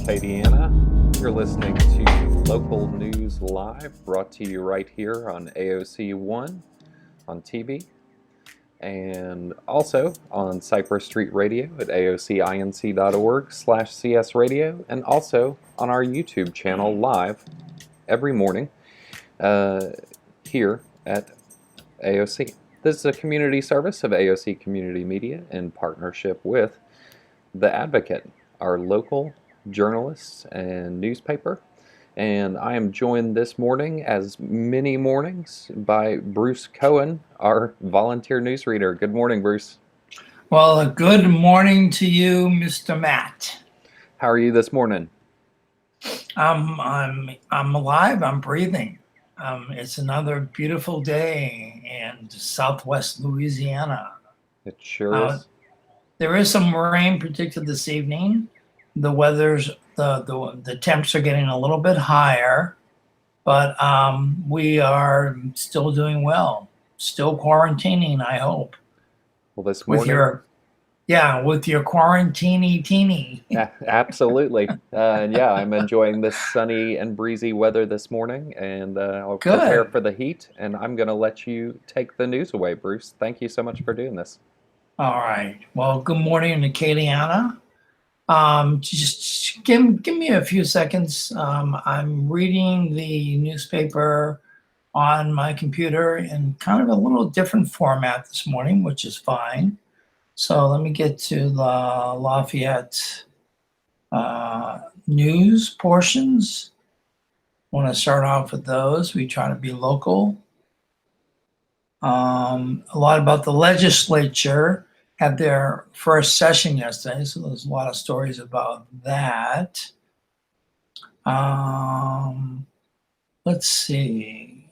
Lafayette. You're listening to Local News Live, brought to you right here on AOC 1 on TV, and also on Cypress Street Radio at aocinc.org/CS radio, and also on our YouTube channel live every morning here at AOC. This is a community service of AOC Community Media in partnership with The Advocate, our local journalists and newspaper. And I am joined this morning, as many mornings, by Bruce Cohen, our volunteer newsreader. Good morning, Bruce. Well, a good morning to you, Mr. Matt. How are you this morning? I'm alive. I'm breathing. It's another beautiful day in Southwest Louisiana. It sure is. There is some rain predicted this evening. The weather's the temps are getting a little bit higher, but we are still doing well. Still quarantining, I hope. Well, this morning, with your quarantini teeny. Yeah, absolutely. Yeah, I'm enjoying this sunny and breezy weather this morning, and I'll prepare for the heat. And I'm going to let you take the news away, Bruce. Thank you so much for doing this. All right. Well, good morning, Acadiana. Just give me a few seconds. I'm reading the newspaper on my computer in kind of a little different format this morning, which is fine. So let me get to the Lafayette news portions. I want to start off with those. We try to be local. A lot about the legislature. Had their first session yesterday, so there's a lot of stories about that. Let's see.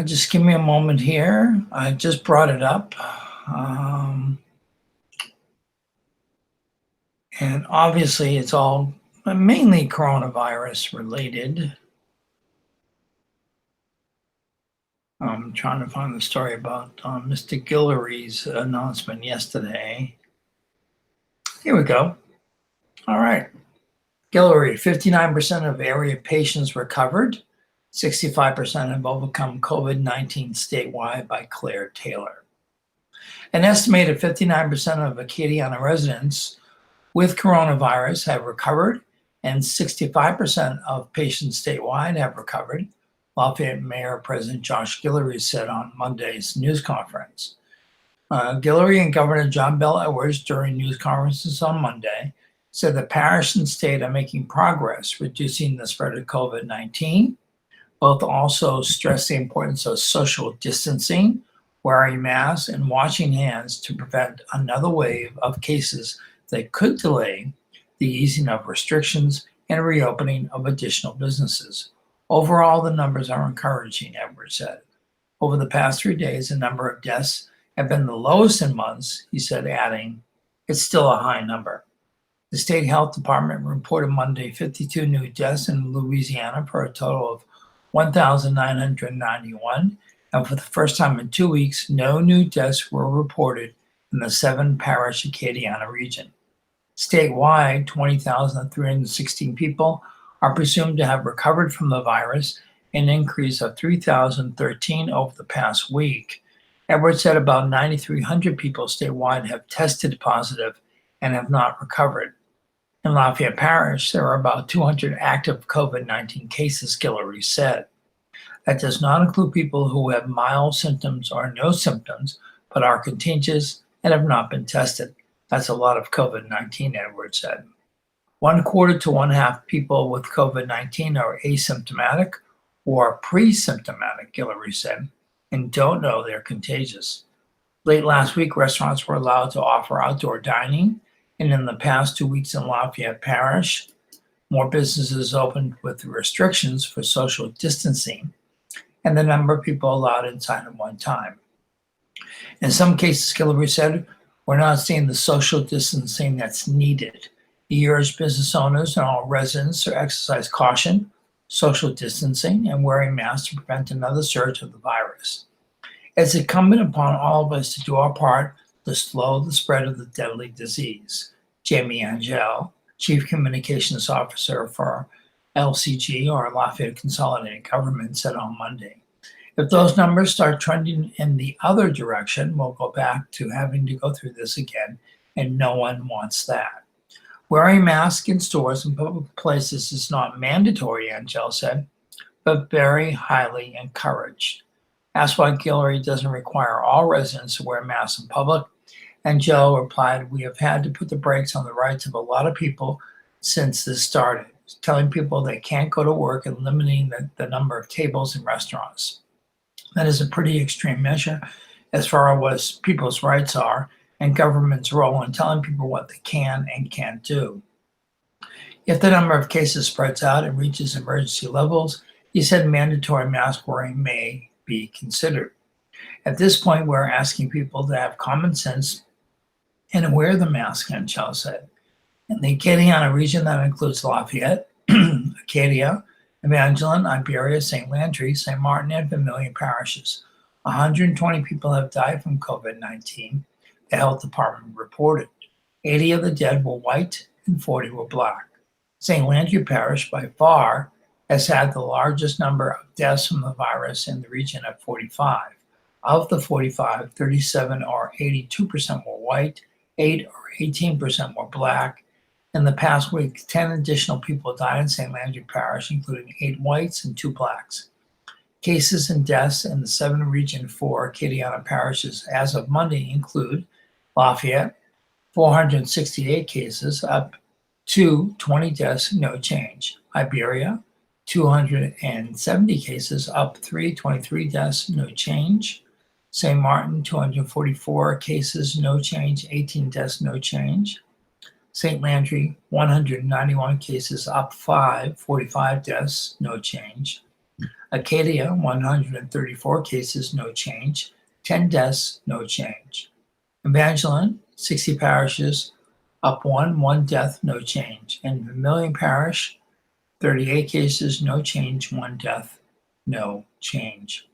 Just give me a moment here. I just brought it up. And obviously it's all mainly coronavirus related. I'm trying to find the story about Mr. Guillory's announcement yesterday. Here we go. All right. Guillory, 59% of area patients recovered. 65% have overcome COVID-19 statewide by Claire Taylor. An estimated 59% of Acadiana residents with coronavirus have recovered, and 65% of patients statewide have recovered, Lafayette Mayor President Josh Guillory said on Monday's news conference. Guillory and Governor John Bell Edwards, during news conferences on Monday, said the parish and state are making progress reducing the spread of COVID-19. Both also stressed the importance of social distancing, wearing masks, and washing hands to prevent another wave of cases that could delay the easing of restrictions and reopening of additional businesses. Overall, the numbers are encouraging, Edwards said. Over the past 3 days, the number of deaths have been the lowest in months, he said, adding, it's still a high number. The state health department reported Monday 52 new deaths in Louisiana for a total of 1,991, and for the first time in 2 weeks, no new deaths were reported in the 7-parish Acadiana region. Statewide, 20,316 people are presumed to have recovered from the virus, an increase of 3,013 over the past week. Edwards said about 9,300 people statewide have tested positive and have not recovered. In Lafayette Parish, there are about 200 active COVID-19 cases, Guillory said. That does not include people who have mild symptoms or no symptoms, but are contagious and have not been tested. That's a lot of COVID-19, Edwards said. 1/4 to 1/2 people with COVID-19 are asymptomatic or pre-symptomatic, Guillory said, and don't know they're contagious. Late last week, restaurants were allowed to offer outdoor dining, and in the past 2 weeks in Lafayette Parish, more businesses opened with restrictions for social distancing and the number of people allowed inside at one time. In some cases, Guillory said, we're not seeing the social distancing that's needed. He urged business owners and all residents to exercise caution, social distancing, and wearing masks to prevent another surge of the virus. It's incumbent upon all of us to do our part to slow the spread of the deadly disease. Jamie Angel, Chief Communications Officer for LCG, or Lafayette Consolidated Government, said on Monday. If those numbers start trending in the other direction, we'll go back to having to go through this again, and no one wants that. Wearing masks in stores and public places is not mandatory, Angel said, but very highly encouraged. Asked why Guillory doesn't require all residents to wear masks in public, Angel replied, "We have had to put the brakes on the rights of a lot of people since this started, telling people they can't go to work and limiting the number of tables in restaurants. That is a pretty extreme measure as far as what people's rights are and government's role in telling people what they can and can't do. If the number of cases spreads out and reaches emergency levels," he said, "mandatory mask wearing may be considered. At this point, we're asking people to have common sense and wear the mask," Angel said. In the Acadiana region, that includes Lafayette, Acadia, Evangeline, Iberia, St. Landry, St. Martin, and Vermilion parishes, 120 people have died from COVID-19, the health department reported. 80 of the dead were white and 40 were black. St. Landry Parish, by far, has had the largest number of deaths from the virus in the region at 45. Of the 45, 37 or 82% were white, 8 or 18% were black. In the past week, 10 additional people died in St. Landry Parish, including 8 whites and 2 blacks. Cases and deaths in the 7 Region 4 Acadiana parishes as of Monday include Lafayette, 468 cases, up 20 deaths, no change. Iberia, 270 cases, up 23 deaths, no change. St. Martin, 244 cases, no change, 18 deaths, no change. St. Landry, 191 cases, up 45 deaths, no change. Acadia, 134 cases, no change, 10 deaths, no change. Evangeline, 60 parishes, up 1 death, no change. And Vermilion Parish, 38 cases, no change, 1 death, no change.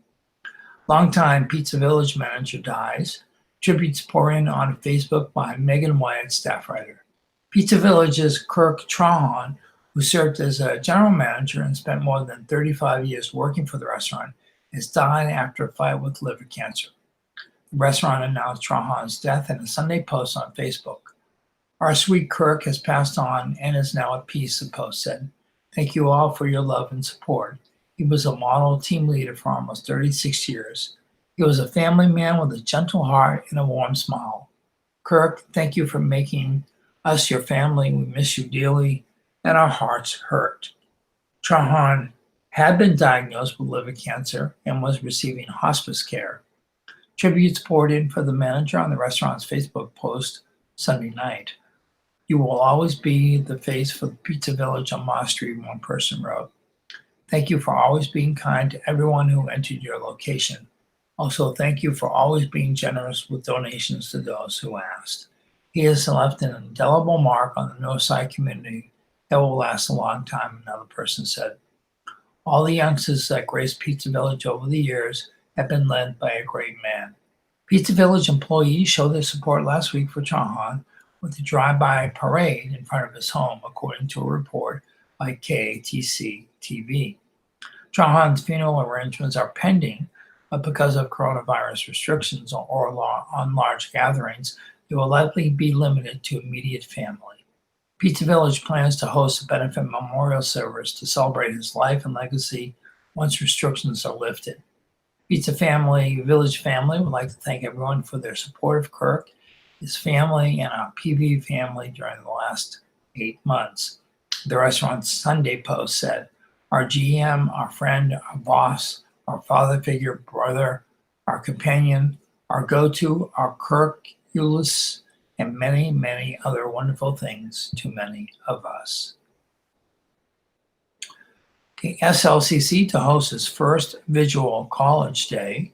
Longtime Pizza Village manager dies. Tributes pour in on Facebook by Megan Wyatt, staff writer. Pizza Village's Kirk Trahan, who served as a general manager and spent more than 35 years working for the restaurant, has died after a fight with liver cancer. The restaurant announced Trahan's death in a Sunday post on Facebook. "Our sweet Kirk has passed on and is now at peace," the post said. "Thank you all for your love and support. He was a model team leader for almost 36 years. He was a family man with a gentle heart and a warm smile. Kirk, thank you for making us your family. We miss you dearly, and our hearts hurt." Trahan had been diagnosed with liver cancer and was receiving hospice care. Tributes poured in for the manager on the restaurant's Facebook post Sunday night. "You will always be the face for the Pizza Village on Moss Street," one person wrote. "Thank you for always being kind to everyone who entered your location. Also, thank you for always being generous with donations to those who asked. He has left an indelible mark on the Northside community that will last a long time," another person said. "All the youngsters that graced Pizza Village over the years have been led by a great man." Pizza Village employees showed their support last week for Trahan with a drive-by parade in front of his home, according to a report by KATC-TV. Trahan's funeral arrangements are pending, but because of coronavirus restrictions or on large gatherings, they will likely be limited to immediate family. Pizza Village plans to host a benefit memorial service to celebrate his life and legacy once restrictions are lifted. Village family would like to thank everyone for their support of Kirk, his family, and our PV family during the last 8 months. The restaurant's Sunday post said, "Our GM, our friend, our boss, our father figure, brother, our companion, our go-to, our Kirk, LUS, and many, many other wonderful things to many of us." The SLCC to host its first Visual College Day.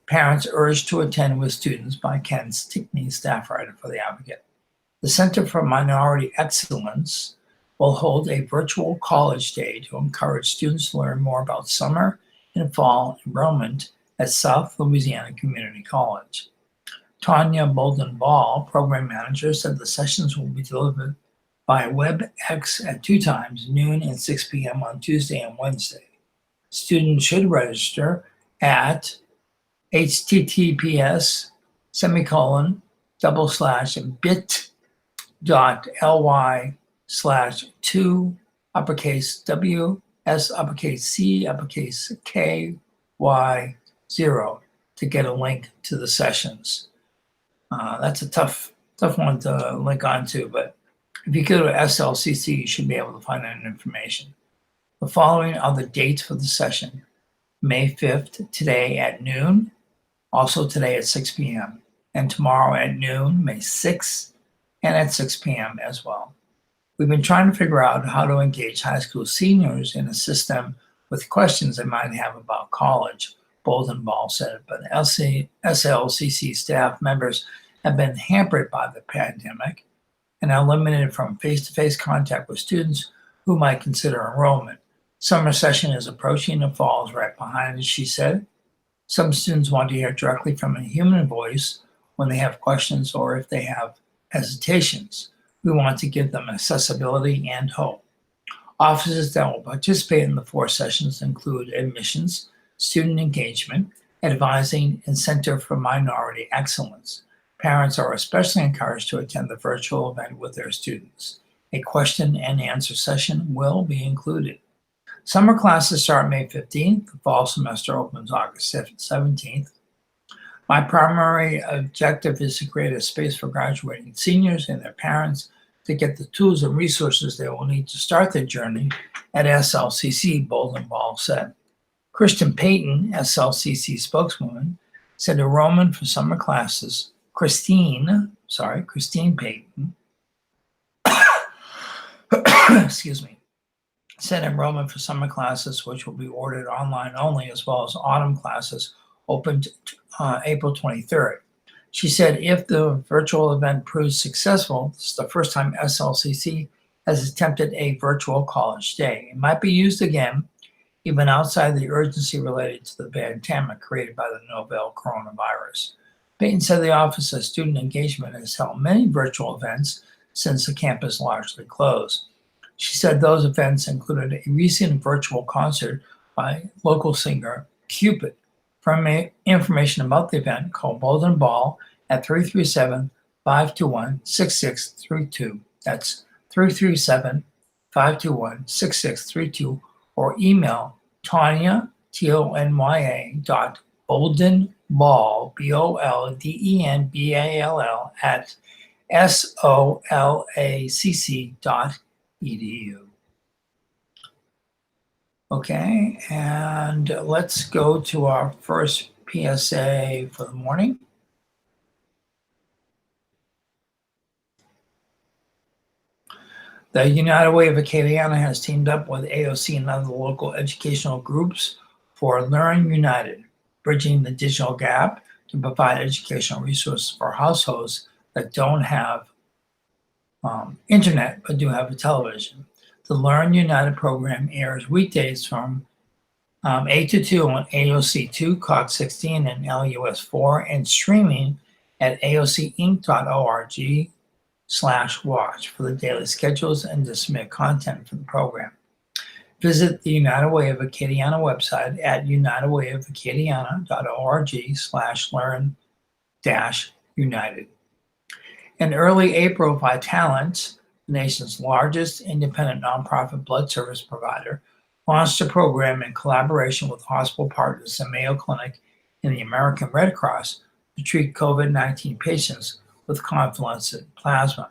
Parents urged to attend with students by Ken Stickney, staff writer for The Advocate. The Center for Minority Excellence will hold a virtual college day to encourage students to learn more about summer and fall enrollment at South Louisiana Community College. Tanya Bolden-Ball, program manager, said the sessions will be delivered by WebEx at 2 times, noon and 6 p.m. on Tuesday and Wednesday. Students should register at https://bit.ly/2 uppercase W S uppercase C uppercase K Y 0 to get a link to the sessions. That's a tough one to link onto, but if you go to SLCC, you should be able to find that information. The following are the dates for the session. May 5th, today at noon, also today at 6 p.m., and tomorrow at noon, May 6th, and at 6 p.m. as well. We've been trying to figure out how to engage high school seniors and assist them with questions they might have about college, Bolden-Ball said, but SLCC staff members have been hampered by the pandemic and are limited from face-to-face contact with students who might consider enrollment. Summer session is approaching and falls right behind it, she said. Some students want to hear directly from a human voice when they have questions or if they have hesitations. We want to give them accessibility and hope. Offices that will participate in the 4 sessions include admissions, student engagement, advising, and Center for Minority Excellence. Parents are especially encouraged to attend the virtual event with their students. A question and answer session will be included. Summer classes start May 15th. The fall semester opens August 17th. My primary objective is to create a space for graduating seniors and their parents to get the tools and resources they will need to start their journey at SLCC, Bolden-Ball said. Kristen Payton, SLCC spokeswoman, said enrollment for summer classes, Christine Payton, excuse me, said enrollment for summer classes, which will be ordered online only, as well as autumn classes, opened April 23rd. She said if the virtual event proves successful, this is the first time SLCC has attempted a virtual college day. It might be used again, even outside the urgency related to the pandemic created by the novel coronavirus. Payton said the Office of Student Engagement has held many virtual events since the campus largely closed. She said those events included a recent virtual concert by local singer Cupid. For information about the event, call Bolden-Ball at 337-521-6632. That's 337-521-6632, or email Tanya, Tanya.boldenball, BOLDENBALL, at solacc.edu. Okay, and let's go to our first PSA for the morning. The United Way of Acadiana has teamed up with AOC and other local educational groups for Learn United, bridging the digital gap to provide educational resources for households that don't have internet but do have a television. The Learn United program airs weekdays from 8 to 2 on AOC 2, Cox 16, and LUS 4, and streaming at aocinc.org/watch for the daily schedules and to submit content for the program. Visit the United Way of Acadiana website at unitedwayofacadiana.org/learn-united. In early April, Vitalant, the nation's largest independent nonprofit blood service provider, launched a program in collaboration with hospital partners, the Mayo Clinic and the American Red Cross, to treat COVID-19 patients with convalescent plasma.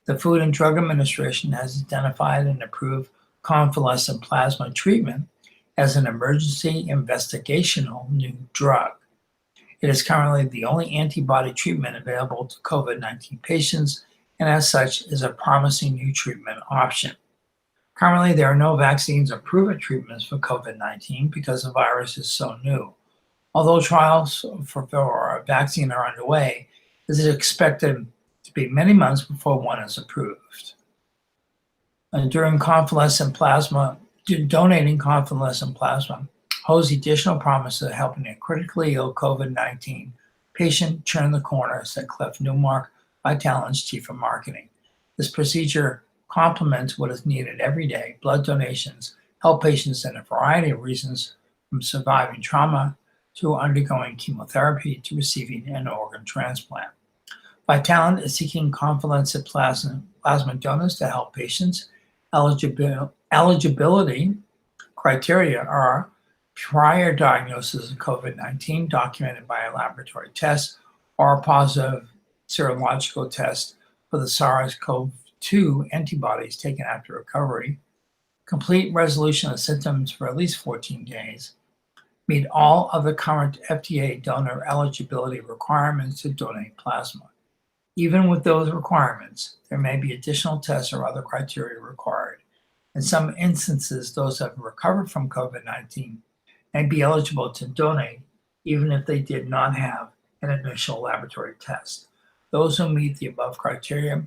The Food and Drug Administration has identified and approved convalescent plasma treatment as an emergency investigational new drug. It is currently the only antibody treatment available to COVID-19 patients, and as such is a promising new treatment option. Currently, there are no vaccines or proven treatments for COVID-19 because the virus is so new. Although trials for a vaccine are underway, it is expected to be many months before one is approved. Donating convalescent plasma holds additional promise of helping a critically ill COVID-19 Patient turn the corner, said Cliff Newmark, Vitalent's chief of marketing. This procedure complements what is needed every day: blood donations help patients in a variety of reasons, from surviving trauma to undergoing chemotherapy to receiving an organ transplant. Vitalent is seeking convalescent plasma donors to help patients. Eligibility criteria are prior diagnosis of COVID-19 documented by a laboratory test or a positive serological test for the SARS-CoV-2 antibodies taken after recovery, complete resolution of symptoms for at least 14 days, meet all other current FDA donor eligibility requirements to donate plasma. Even with those requirements, there may be additional tests or other criteria required. In some instances, those who have recovered from COVID-19 may be eligible to donate even if they did not have an initial laboratory test. Those who meet the above criteria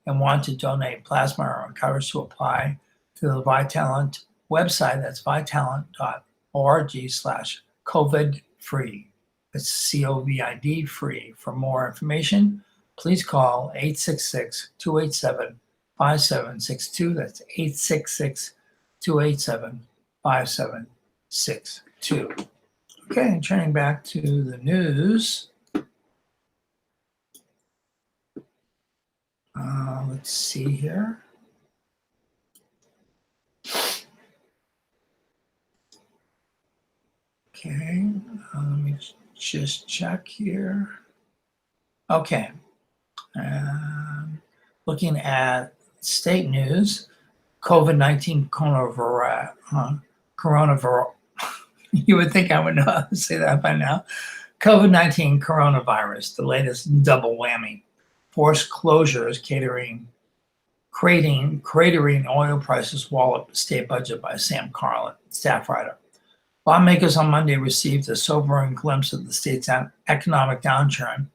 and want to donate plasma are encouraged to apply to the Vitalent website. That's vitalent.org/COVID-free. It's COVID free. For more information, please call 866-287-5762. That's 866-287-5762. Okay, turning back to the news. Let's see here. Okay, let me just check here. Okay. Looking at state news, COVID-19 coronavirus. You would think I would know how to say that by now. COVID-19 coronavirus, the latest double whammy. Forced closures cratering oil prices wallop state budget by Sam Carlin, staff writer. Lawmakers on Monday received a sobering glimpse of the state's economic downturn,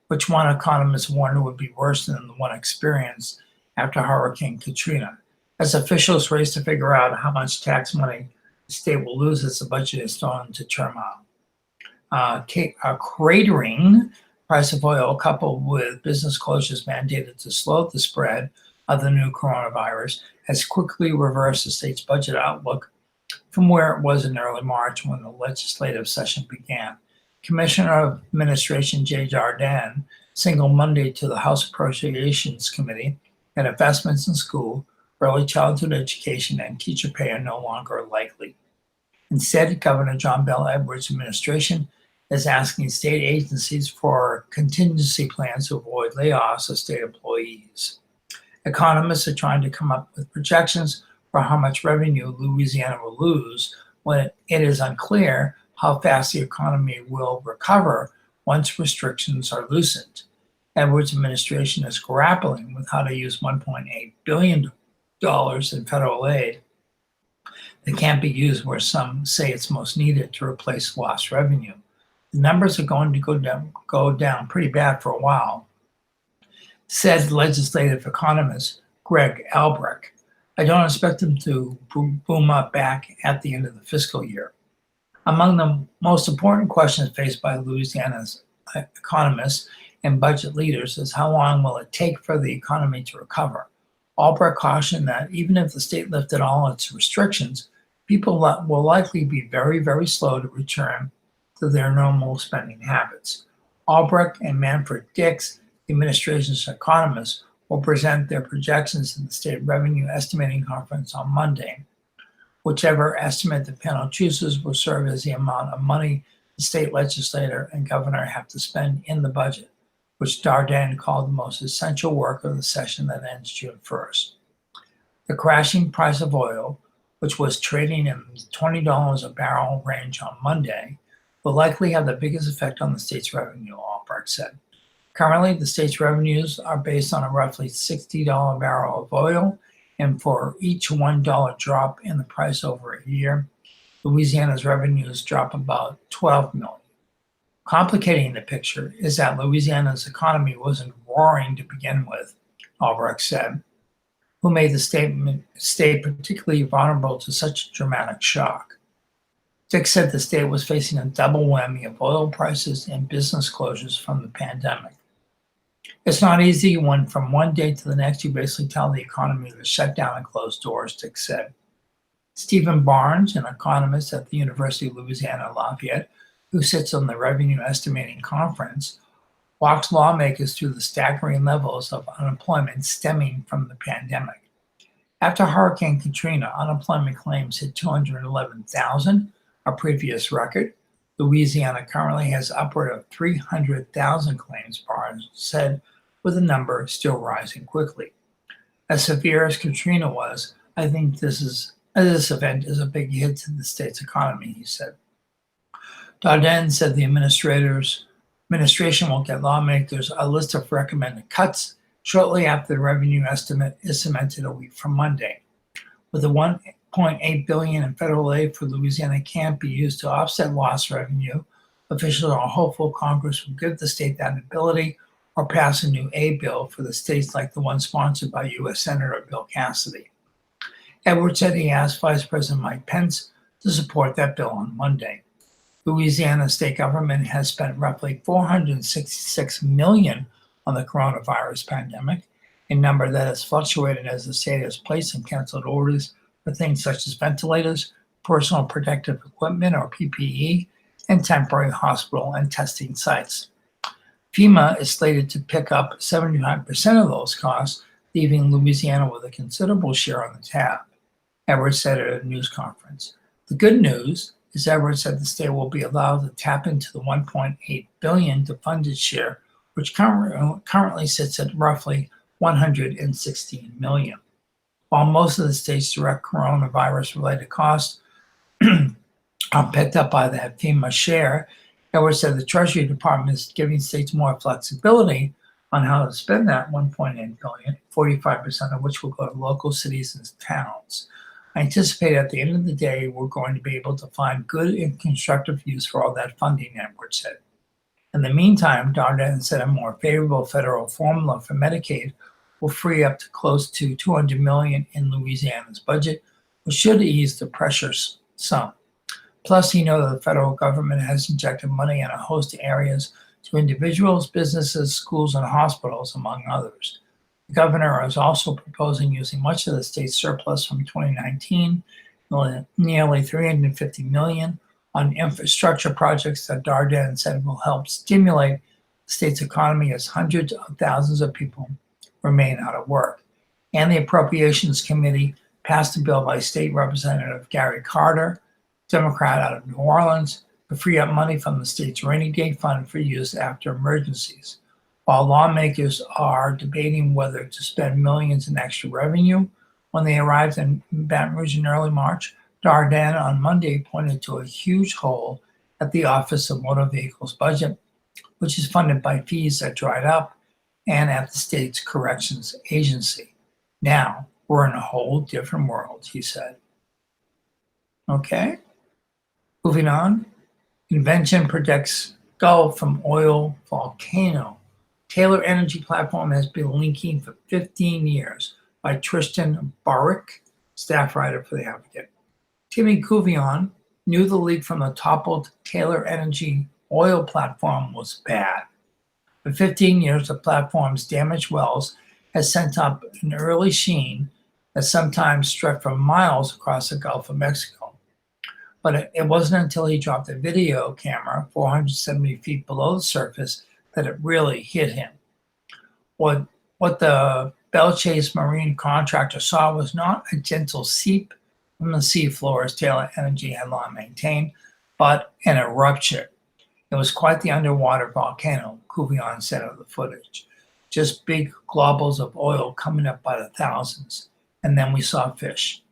which one economist warned would be worse than the one experienced after Hurricane Katrina, as officials race to figure out how much tax money the state will lose as the budget is thrown into turmoil. A cratering price of oil, coupled with business closures mandated to slow the spread of the new coronavirus, has quickly reversed the state's budget outlook from where it was in early March when the legislative session began. Commissioner of Administration Jay Jardine signaled Monday to the House Appropriations Committee that investments in school, early childhood education, and teacher pay are no longer likely. Instead, Governor John Bel Edwards' administration is asking state agencies for contingency plans to avoid layoffs of state employees. Economists are trying to come up with projections for how much revenue Louisiana will lose when it is unclear how fast the economy will recover once restrictions are loosened. Edwards' administration is grappling with how to use $1.8 billion in federal aid that can't be used where some say it's most needed to replace lost revenue. The numbers are going to go down pretty bad for a while, said legislative economist Greg Albrecht. I don't expect them to boom up back at the end of the fiscal year. Among the most important questions faced by Louisiana's economists and budget leaders is how long will it take for the economy to recover? Albrecht cautioned that even if the state lifted all its restrictions, people will likely be very, very slow to return to their normal spending habits. Albrecht and Manfred Dix, the administration's economists, will present their projections in the State Revenue Estimating Conference on Monday. Whichever estimate the panel chooses will serve as the amount of money the state legislator and governor have to spend in the budget, which Jardine called the most essential work of the session that ends June 1st. The crashing price of oil, which was trading in the $20 a barrel range on Monday, will likely have the biggest effect on the state's revenue, Albrecht said. Currently, the state's revenues are based on a roughly $60 barrel of oil, and for each $1 drop in the price over a year, Louisiana's revenues drop about $12 million. Complicating the picture is that Louisiana's economy wasn't roaring to begin with, Albrecht said, who made the state particularly vulnerable to such a dramatic shock. Dick said the state was facing a double whammy of oil prices and business closures from the pandemic. It's not easy when from one day to the next you basically tell the economy to shut down and close doors, Dick said. Stephen Barnes, an economist at the University of Louisiana Lafayette, who sits on the Revenue Estimating Conference, walks lawmakers through the staggering levels of unemployment stemming from the pandemic. After Hurricane Katrina, unemployment claims hit 211,000, a previous record. Louisiana currently has upward of 300,000 claims, Barnes said, with the number still rising quickly. As severe as Katrina was, I think this event is a big hit to the state's economy, he said. Darden said the administration will get lawmakers a list of recommended cuts shortly after the revenue estimate is cemented a week from Monday. With the $1.8 billion in federal aid for Louisiana can't be used to offset lost revenue, officials are hopeful Congress will give the state that ability or pass a new aid bill for the states like the one sponsored by U.S. Senator Bill Cassidy. Edwards said he asked Vice President Mike Pence to support that bill on Monday. Louisiana state government has spent roughly $466 million on the coronavirus pandemic, a number that has fluctuated as the state has placed and canceled orders for things such as ventilators, personal protective equipment or PPE, and temporary hospital and testing sites. FEMA is slated to pick up 75% of those costs, leaving Louisiana with a considerable share on the tab, Edwards said at a news conference. The good news is Edwards said the state will be allowed to tap into the $1.8 billion to fund its share, which currently sits at roughly $116 million. While most of the state's direct coronavirus-related costs are picked up by that FEMA share, Edwards said the Treasury Department is giving states more flexibility on how to spend that $1.8 billion, 45% of which will go to local cities and towns. I anticipate at the end of the day, we're going to be able to find good and constructive use for all that funding, Edwards said. In the meantime, Darden said a more favorable federal formula for Medicaid will free up to close to $200 million in Louisiana's budget, which should ease the pressure some. Plus, he noted the federal government has injected money in a host of areas to individuals, businesses, schools, and hospitals, among others. The governor is also proposing using much of the state's surplus from 2019, nearly $350 million, on infrastructure projects that Darden said will help stimulate the state's economy as hundreds of thousands of people remain out of work. And the Appropriations Committee passed a bill by State Representative Gary Carter, Democrat out of New Orleans, to free up money from the state's rainy day fund for use after emergencies. While lawmakers are debating whether to spend millions in extra revenue, when they arrived in Baton Rouge in early March, Darden on Monday pointed to a huge hole at the Office of Motor Vehicles budget, which is funded by fees that dried up, and at the state's corrections agency. Now we're in a whole different world, he said. Okay, moving on. Invention predicts Gulf from oil volcano. Taylor Energy Platform has been leaking for 15 years by Tristan Barrick, staff writer for The Advocate. Timmy Couvion knew the leak from the toppled Taylor Energy oil platform was bad. For 15 years, the platform's damaged wells has sent up an early sheen that sometimes stretched for miles across the Gulf of Mexico. But it wasn't until he dropped a video camera 470 feet below the surface that it really hit him. What the Bell Chase Marine contractor saw was not a gentle seep from the seafloor as Taylor Energy had long maintained, but an eruption. It was quite the underwater volcano, Couvion said of the footage. Just big globules of oil coming up by the thousands. And then we saw fish.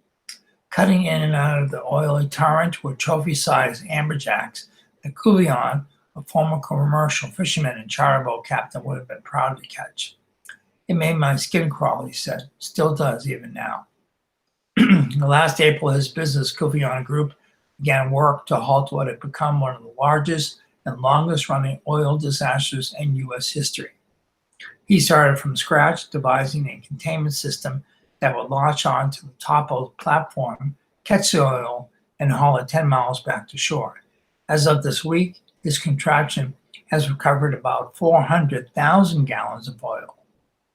Cutting in and out of the oily torrent were trophy-sized amberjacks that Couvion, a former commercial fisherman and charter boat captain, would have been proud to catch. It made my skin crawl, he said. Still does even now. Last April, his business, Couvion Group, began work to halt what had become one of the largest and longest-running oil disasters in U.S. history. He started from scratch, devising a containment system that would launch onto the toppled platform, catch the oil, and haul it 10 miles back to shore. As of this week, this contraption has recovered about 400,000 gallons of oil.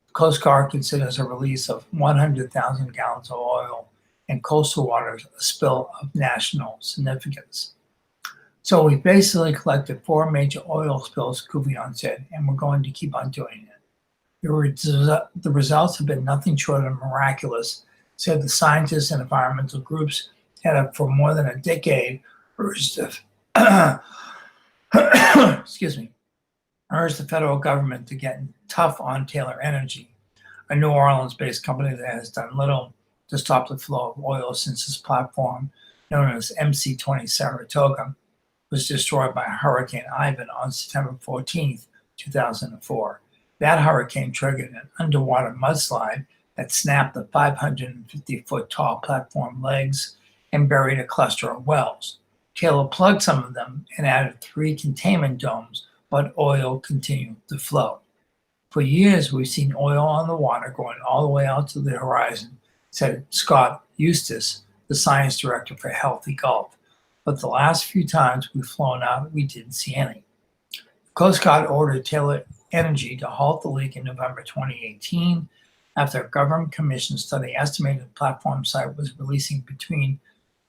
The Coast Guard considers a release of 100,000 gallons of oil in coastal waters a spill of national significance. So we basically collected 4 major oil spills, Couvillon said, and we're going to keep on doing it. The results have been nothing short of miraculous, said the scientists and environmental groups had for more than a decade urged urged the federal government to get tough on Taylor Energy, a New Orleans-based company that has done little to stop the flow of oil since its platform, known as MC-20 Saratoga, was destroyed by Hurricane Ivan on September 14, 2004. That hurricane triggered an underwater mudslide that snapped the 550-foot tall platform legs and buried a cluster of wells. Taylor plugged some of them and added 3 containment domes, but oil continued to flow. For years, we've seen oil on the water going all the way out to the horizon, said Scott Eustace, the science director for Healthy Gulf. But the last few times we've flown out, we didn't see any. The Coast Guard ordered Taylor Energy to halt the leak in November 2018 after a government commission study estimated the platform site was releasing between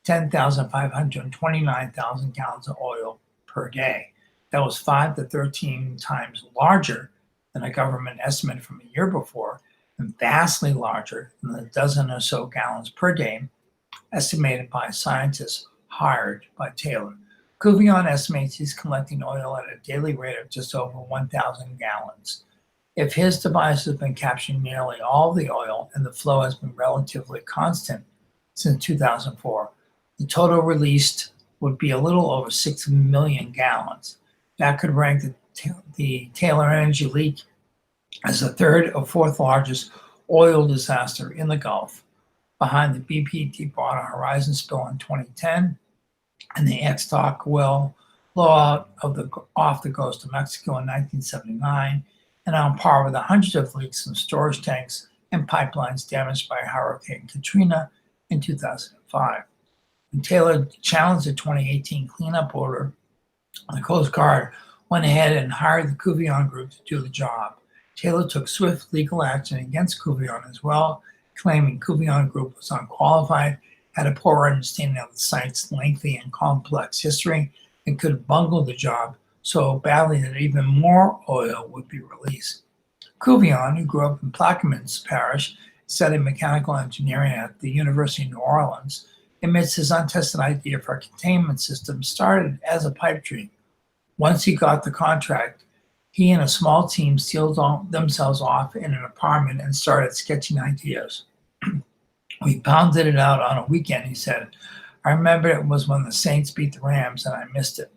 10,500 and 29,000 gallons of oil per day. That was 5 to 13 times larger than a government estimate from a year before, and vastly larger than the dozen or so gallons per day estimated by scientists hired by Taylor. Couvillon estimates he's collecting oil at a daily rate of just over 1,000 gallons. If his device has been capturing nearly all the oil and the flow has been relatively constant since 2004, the total released would be a little over 6 million gallons. That could rank the Taylor Energy leak as the 3rd or 4th largest oil disaster in the Gulf, behind the BP Deepwater Horizon spill in 2010 and the Extoc well blowout off the coast of Mexico in 1979, and on par with the hundreds of leaks in storage tanks and pipelines damaged by Hurricane Katrina in 2005. When Taylor challenged the 2018 cleanup order, the Coast Guard went ahead and hired the Couvillon Group to do the job. Taylor took swift legal action against Couvillon as well, claiming Couvillon Group was unqualified, had a poor understanding of the site's lengthy and complex history, and could have bungled the job so badly that even more oil would be released. Couvillon, who grew up in Plaquemines Parish, studied mechanical engineering at the University of New Orleans, admits his untested idea for a containment system started as a pipe dream. Once he got the contract, he and a small team sealed themselves off in an apartment and started sketching ideas. We pounded it out on a weekend, he said. I remember it was when the Saints beat the Rams and I missed it.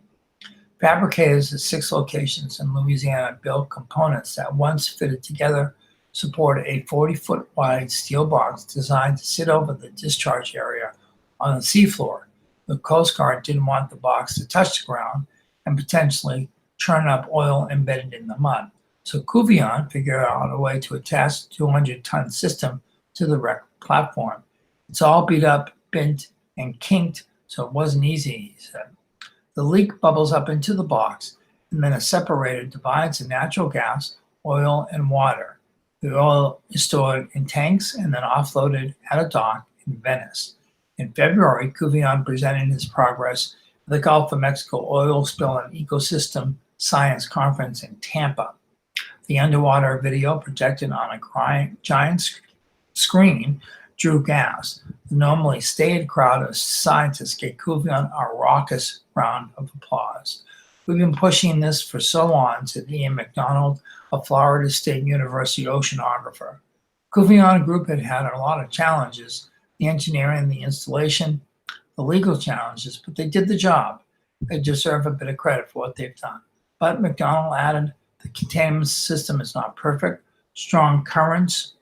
Fabricators at 6 locations in Louisiana built components that, once fitted together, supported a 40-foot wide steel box designed to sit over the discharge area on the seafloor. The Coast Guard didn't want the box to touch the ground and potentially churn up oil embedded in the mud. So Couvillon figured out a way to attach the 200-ton system to the wrecked platform. It's all beat up, bent, and kinked, so it wasn't easy, he said. The leak bubbles up into the box, and then a separator divides the natural gas, oil, and water. The oil is stored in tanks and then offloaded at a dock in Venice. In February, Couvillon presented his progress at the Gulf of Mexico Oil Spill and Ecosystem Science Conference in Tampa. The underwater video projected on a giant screen drew gas. The normally staid crowd of scientists gave Couvillon a raucous round of applause. We've been pushing this for so long, said Ian McDonald, a Florida State University oceanographer. Couvillon Group had had a lot of challenges, the engineering, the installation, the legal challenges, but they did the job. They deserve a bit of credit for what they've done. But McDonald added, the containment system is not perfect. Strong currents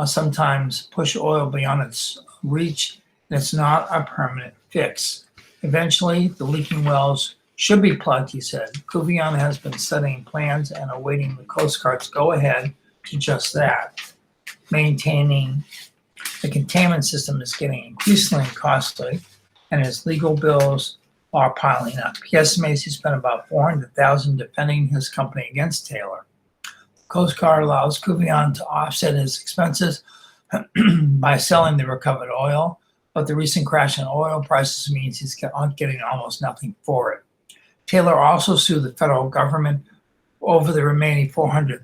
sometimes push oil beyond its reach, and it's not a permanent fix. Eventually, the leaking wells should be plugged, he said. Couvillon has been studying plans and awaiting the Coast Guard's go-ahead to just that. Maintaining the containment system is getting increasingly costly. and his legal bills are piling up. He estimates he spent about $400,000 defending his company against Taylor. Coast Guard allows Kuvion to offset his expenses by selling the recovered oil, but the recent crash in oil prices means he's getting almost nothing for it. Taylor also sued the federal government over the remaining $430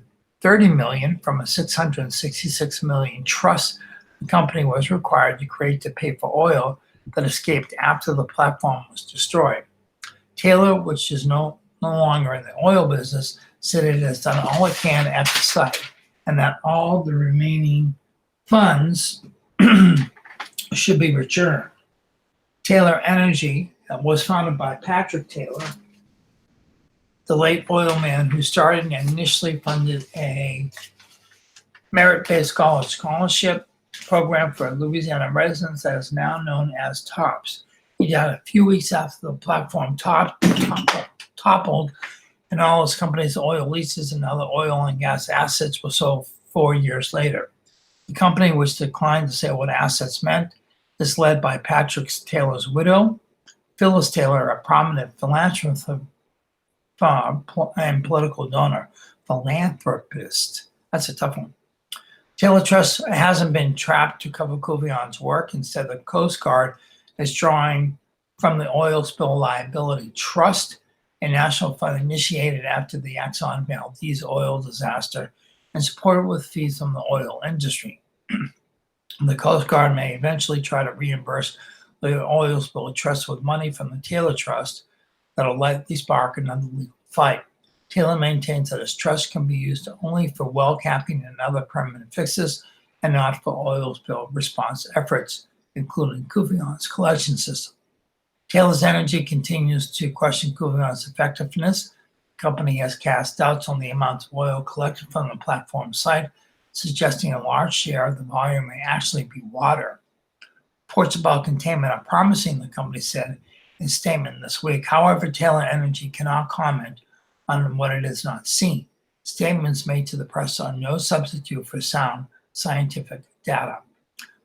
million from a $666 million trust the company was required to create to pay for oil that escaped after the platform was destroyed. Taylor, which is no longer in the oil business, said it has done all it can at the site and that all the remaining funds should be returned. Taylor Energy was founded by Patrick Taylor, the late oil man who started and initially funded a merit-based college scholarship program for Louisiana residents that is now known as TOPS. He died a few weeks after the platform toppled and all his company's oil leases and other oil and gas assets were sold 4 years later. The company, which declined to say what assets meant, is led by Patrick Taylor's widow, Phyllis Taylor, a prominent philanthropist and political donor. Philanthropist. That's a tough one. Taylor Trust hasn't been trapped to cover Kuvion's work. Instead, the Coast Guard is drawing from the Oil Spill Liability Trust, a national fund initiated after the Exxon Valdez oil disaster and supported with fees from the oil industry. The Coast Guard may eventually try to reimburse the Oil Spill Trust with money from the Taylor Trust that will likely spark another legal fight. Taylor maintains that his trust can be used only for well capping and other permanent fixes and not for oil spill response efforts, including Kuvion's collection system. Taylor's Energy continues to question Kuvion's effectiveness. The company has cast doubts on the amount of oil collected from the platform site, suggesting a large share of the volume may actually be water. Reports about containment are promising, the company said in a statement this week. However, Taylor Energy cannot comment on what it has not seen. Statements made to the press are no substitute for sound scientific data.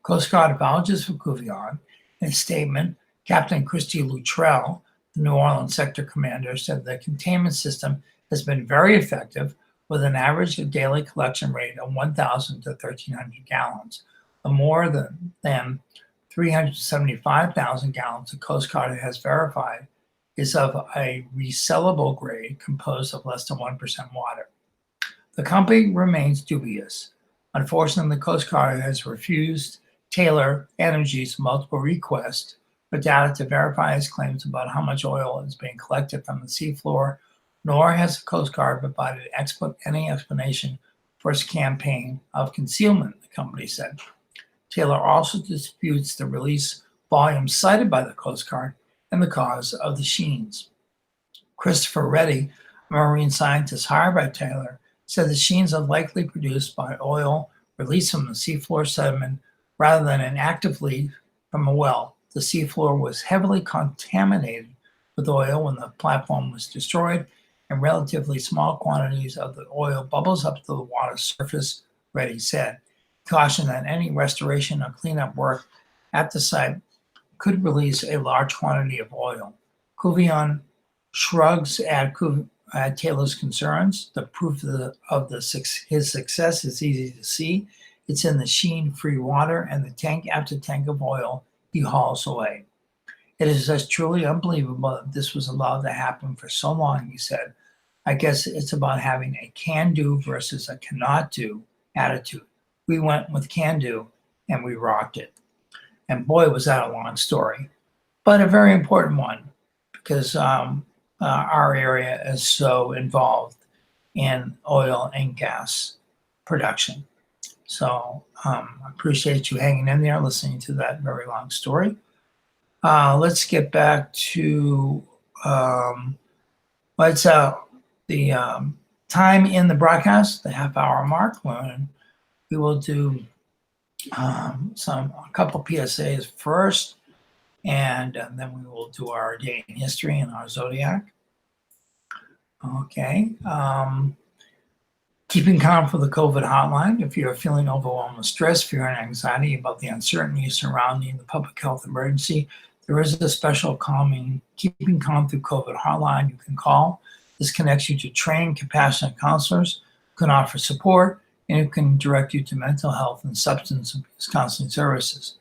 Coast Guard vouches for Kuvion. In a statement, Captain Christy Luttrell, the New Orleans sector commander, said the containment system has been very effective with an average daily collection rate of 1,000 to 1,300 gallons. The more than 375,000 gallons the Coast Guard has verified is of a resellable grade composed of less than 1% water. The company remains dubious. Unfortunately, the Coast Guard has refused Taylor Energy's multiple requests for data to verify his claims about how much oil is being collected from the seafloor, nor has the Coast Guard provided any explanation for its campaign of concealment, the company said. Taylor also disputes the release volume cited by the Coast Guard and the cause of the sheens. Christopher Reddy, a marine scientist hired by Taylor, said the sheens are likely produced by oil released from the seafloor sediment rather than an active leak from a well. The seafloor was heavily contaminated with oil when the platform was destroyed, and relatively small quantities of the oil bubbles up to the water surface, Reddy said. He cautioned that any restoration or cleanup work at the site could release a large quantity of oil. Kuvion shrugs at Taylor's concerns. The proof of his success is easy to see. It's in the sheen-free water and the tank after tank of oil he hauls away. It is just truly unbelievable that this was allowed to happen for so long, he said. I guess it's about having a can-do versus a cannot-do attitude. We went with can-do and we rocked it. And boy, was that a long story, but a very important one because our area is so involved in oil and gas production. So I appreciate you hanging in there, listening to that very long story. Let's get back to the time in the broadcast, the half-hour mark, when we will do a couple PSAs first, and then we will do our day in history and our zodiac. Okay. Keeping calm for the COVID hotline. If you're feeling overwhelmed with stress, fear, and anxiety about the uncertainty surrounding the public health emergency, There is a special keeping calm through COVID hotline you can call. This connects you to trained, compassionate counselors who can offer support and who can direct you to mental health and substance abuse counseling services.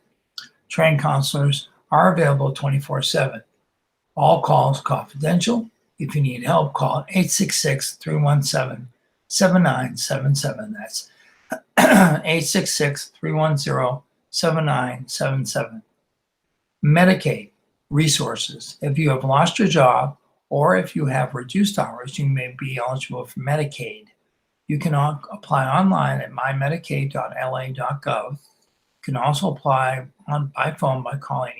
Trained counselors are available 24/7. All calls confidential. If you need help, call 866-317-7977. That's 866-310-7977. Medicaid resources. If you have lost your job or if you have reduced hours, you may be eligible for Medicaid. You can apply online at mymedicaid.la.gov. You can also apply by phone by calling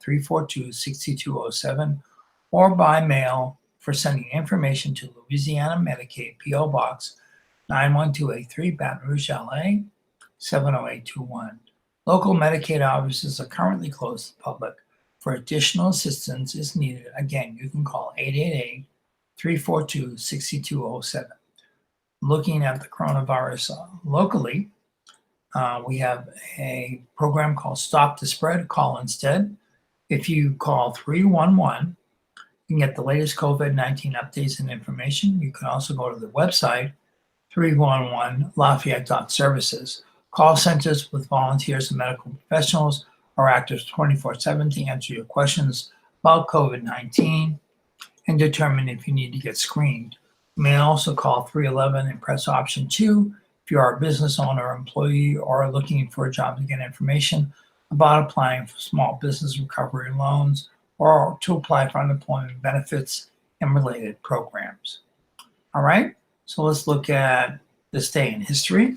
888-342-6207 or by mail for sending information to Louisiana Medicaid, P.O. Box 91283, Baton Rouge, LA 70821. Local Medicaid offices are currently closed to the public. For additional assistance is needed, again, you can call 888-342-6207. Looking at the coronavirus locally, we have a program called Stop the Spread, Call Instead. If you call 311, you can get the latest COVID-19 updates and information. You can also go to the website, 311lafayette.services. Call centers with volunteers and medical professionals are active 24/7 to answer your questions about COVID-19 and determine if you need to get screened. You may also call 311 and press option 2 if you are a business owner or employee or are looking for a job to get information about applying for small business recovery loans or to apply for unemployment benefits and related programs. All right, so let's look at this day in history.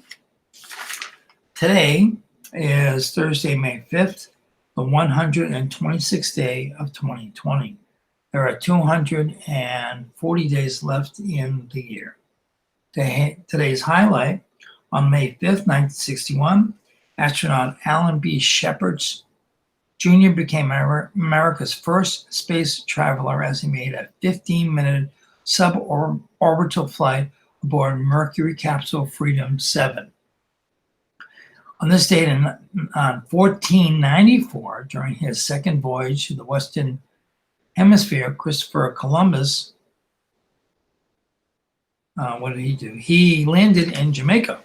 Today is Thursday, May 5th, the 126th day of 2020. There are 240 days left in the year. Today's highlight: on May 5th, 1961, astronaut Alan B. Shepard Jr. became America's first space traveler as he made a 15-minute suborbital flight aboard Mercury capsule Freedom 7. On this date in 1494, during his second voyage to the Western Hemisphere, Christopher Columbus, what did he do? He landed in Jamaica.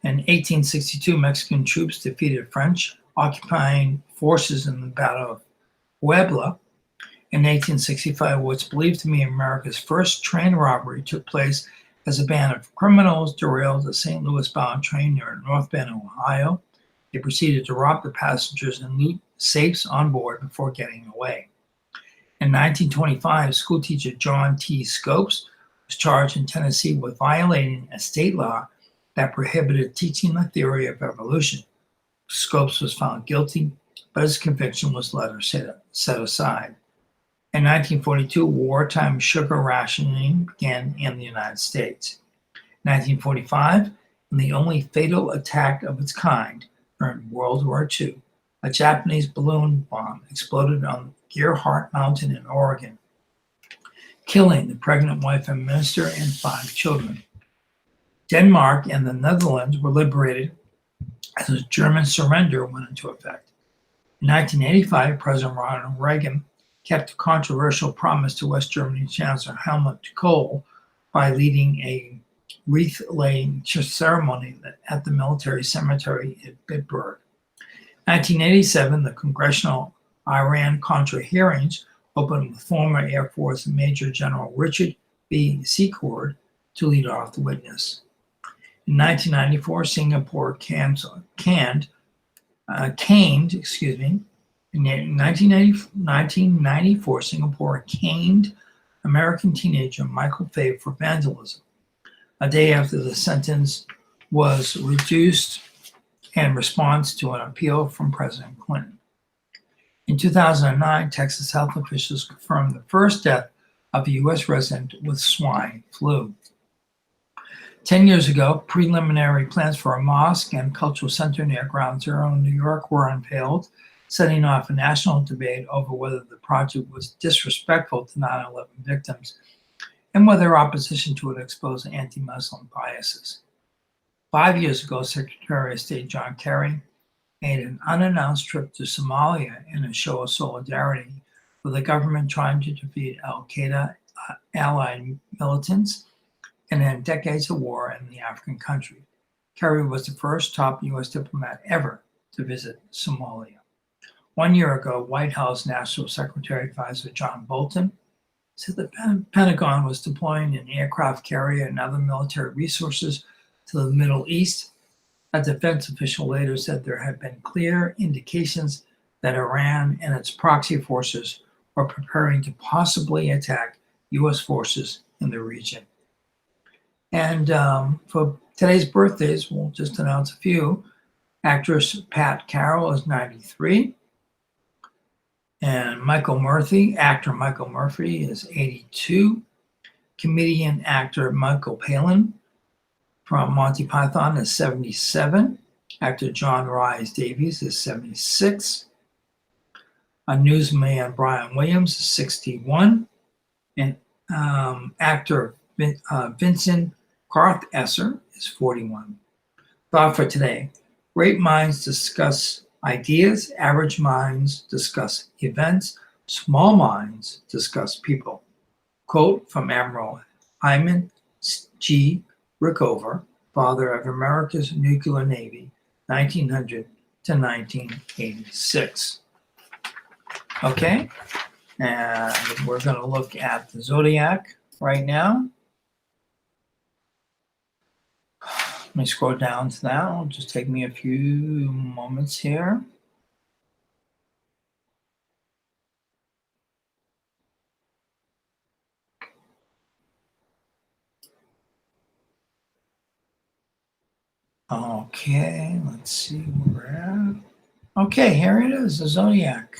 In 1862, Mexican troops defeated French occupying forces in the Battle of Puebla. In 1865, what's believed to be America's first train robbery took place as a band of criminals derailed a St. Louis-bound train near North Bend, Ohio. They proceeded to rob the passengers and loot safes on board before getting away. In 1925, schoolteacher John T. Scopes was charged in Tennessee with violating a state law that prohibited teaching the theory of evolution. Scopes was found guilty, but his conviction was later set aside. In 1942, wartime sugar rationing began in the United States. In 1945, in the only fatal attack of its kind during World War II, a Japanese balloon bomb exploded on Gerhardt Mountain in Oregon, killing the pregnant wife and minister and 5 children. Denmark and the Netherlands were liberated as a German surrender went into effect. In 1985, President Ronald Reagan kept a controversial promise to West Germany Chancellor Helmut Kohl by leading a wreath-laying ceremony at the military cemetery at Bitburg. 1987, the congressional Iran-Contra hearings opened with former Air Force Major General Richard B. Secord to lead off the witness. In 1994, Singapore caned In 1994, Singapore caned American teenager Michael Fay for vandalism, a day after the sentence was reduced in response to an appeal from President Clinton. In 2009, Texas health officials confirmed the first death of a U.S. resident with swine flu. 10 years ago, preliminary plans for a mosque and cultural center near Ground Zero in New York were unveiled, setting off a national debate over whether the project was disrespectful to 9/11 victims and whether opposition to it exposed anti-Muslim biases. 5 years ago, Secretary of State John Kerry made an unannounced trip to Somalia in a show of solidarity with the government trying to defeat al-Qaeda allied militants and end decades of war in the African country. Kerry was the first top U.S. diplomat ever to visit Somalia. 1 year ago, White House National Secretary Advisor John Bolton said the Pentagon was deploying an aircraft carrier and other military resources to the Middle East. A defense official later said there had been clear indications that Iran and its proxy forces were preparing to possibly attack U.S. forces in the region. And for today's birthdays, we'll just announce a few. Actress Pat Carroll is 93. And actor Michael Murphy is 82. Comedian actor Michael Palin from Monty Python is 77. Actor John Rhys Davies is 76. Newsman Brian Williams is 61. And actor Vincent Karthesser is 41. Thought for today: great minds discuss ideas, average minds discuss events, small minds discuss people. Quote from Admiral Hyman G. Rickover, father of America's nuclear navy, 1900 to 1986. Okay, and we're going to look at the zodiac right now. Let me scroll down to that. It'll just take me a few moments here. Okay, let's see where we're at. Okay, here it is, the zodiac.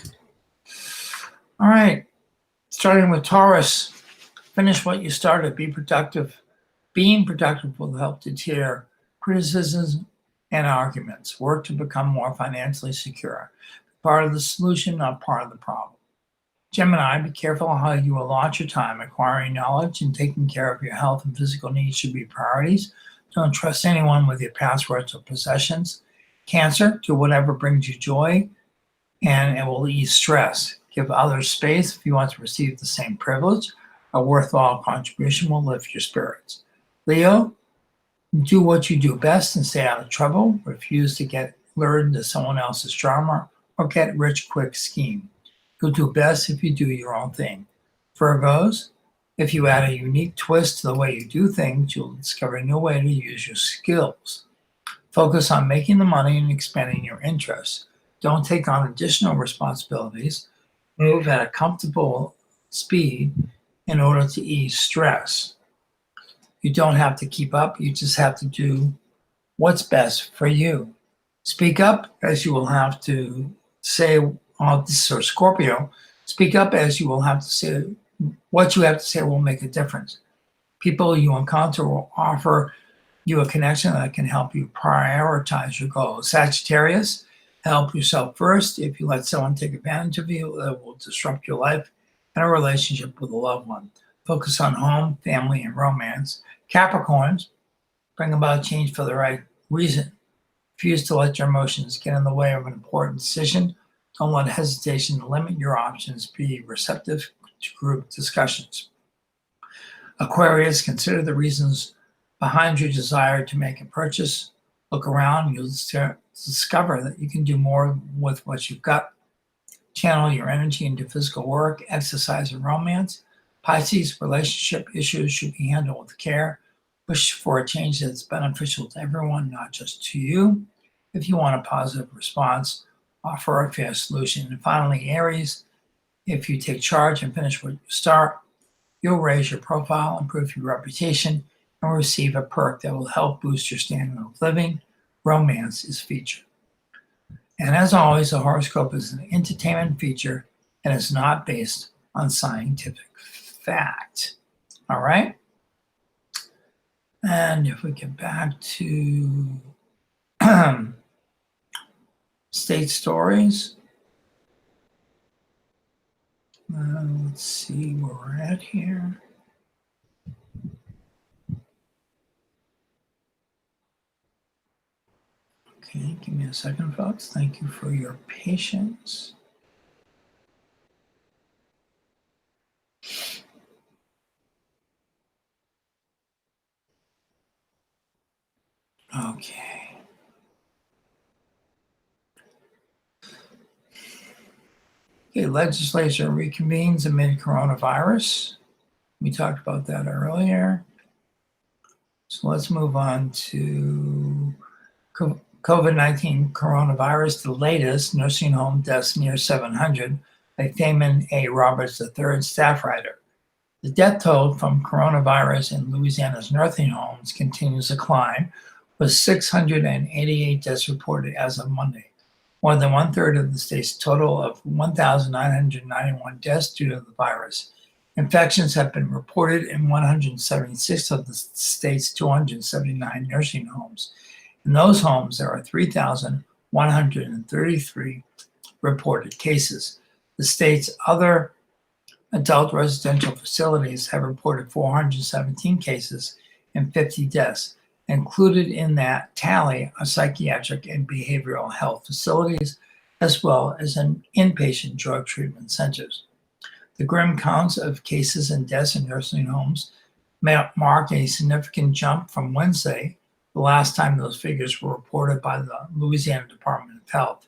All right, starting with Taurus. Finish what you started. Be productive. Being productive will help deter criticisms and arguments. Work to become more financially secure. Part of the solution, not part of the problem. Gemini, be careful how you allot your time. Acquiring knowledge and taking care of your health and physical needs should be priorities. Don't trust anyone with your passwords or possessions. Cancer, do whatever brings you joy, and it will ease stress. Give others space if you want to receive the same privilege. A worthwhile contribution will lift your spirits. Leo, do what you do best and stay out of trouble. Refuse to get lured into someone else's drama or get rich quick scheme. You'll do best if you do your own thing. Virgos, if you add a unique twist to the way you do things, you'll discover a new way to use your skills. Focus on making the money and expanding your interests. Don't take on additional responsibilities. Move at a comfortable speed in order to ease stress. You don't have to keep up. You just have to do what's best for you. Speak up, as you will have to say, this is Scorpio, speak up as you will have to say, what you have to say will make a difference. People you encounter will offer you a connection that can help you prioritize your goals. Sagittarius, help yourself first. If you let someone take advantage of you, that will disrupt your life and a relationship with a loved one. Focus on home, family, and romance. Capricorns, bring about change for the right reason. Refuse to let your emotions get in the way of an important decision. Don't let hesitation limit your options. Be receptive to group discussions. Aquarius, consider the reasons behind your desire to make a purchase. Look around, you'll discover that you can do more with what you've got. Channel your energy into physical work, exercise, and romance. Pisces, relationship issues should be handled with care. Push for a change that's beneficial to everyone, not just to you. If you want a positive response, offer a fair solution. And finally, Aries, if you take charge and finish what you start, you'll raise your profile, improve your reputation, and receive a perk that will help boost your standard of living. Romance is featured. And as always, the horoscope is an entertainment feature and is not based on scientific fact. All right? And if we get back to state stories, let's see where we're at here. Okay, Give me a second, folks. Thank you for your patience. Okay. Okay, legislature reconvenes amid coronavirus. We talked about that earlier. So let's move on to COVID-19 coronavirus, the latest, nursing home deaths near 700 by Thaman A. Roberts III, staff writer. The death toll from coronavirus in Louisiana's nursing homes continues to climb, with 688 deaths reported as of Monday, more than one-third of the state's total of 1,991 deaths due to the virus. Infections have been reported in 176 of the state's 279 nursing homes. In those homes, there are 3,133 reported cases. The state's other adult residential facilities have reported 417 cases and 50 deaths. Included in that tally are psychiatric and behavioral health facilities, as well as inpatient drug treatment centers. The grim counts of cases and deaths in nursing homes mark a significant jump from Wednesday, the last time those figures were reported by the Louisiana Department of Health.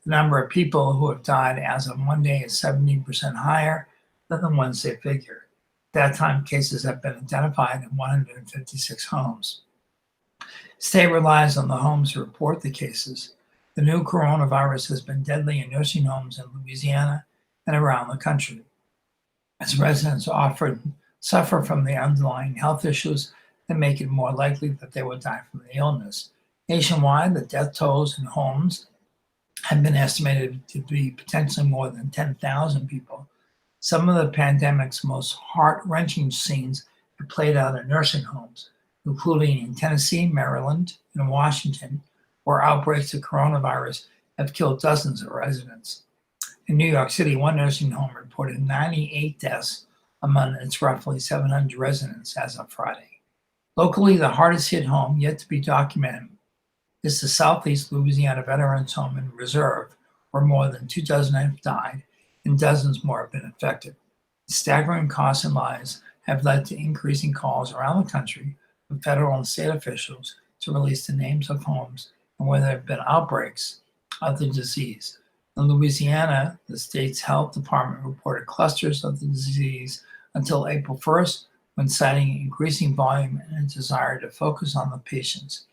The number of people who have died as of Monday is 70% higher than the Wednesday figure. At that time, cases have been identified in 156 homes. State relies on the homes to report the cases. The new coronavirus has been deadly in nursing homes in Louisiana and around the country, as residents often suffer from the underlying health issues that make it more likely that they will die from the illness. Nationwide, the death tolls in homes have been estimated to be potentially more than 10,000 people. Some of the pandemic's most heart-wrenching scenes have played out in nursing homes, including in Tennessee, Maryland, and Washington, where outbreaks of coronavirus have killed dozens of residents. In New York City, one nursing home reported 98 deaths among its roughly 700 residents as of Friday. Locally, the hardest hit home yet to be documented is the Southeast Louisiana Veterans Home and Reserve, where more than 2 dozen have died and dozens more have been affected. Staggering costs and lives have led to increasing calls around the country from federal and state officials to release the names of homes and where there have been outbreaks of the disease. In Louisiana, the state's health department reported clusters of the disease until April 1st, when citing increasing volume and a desire to focus on the patients.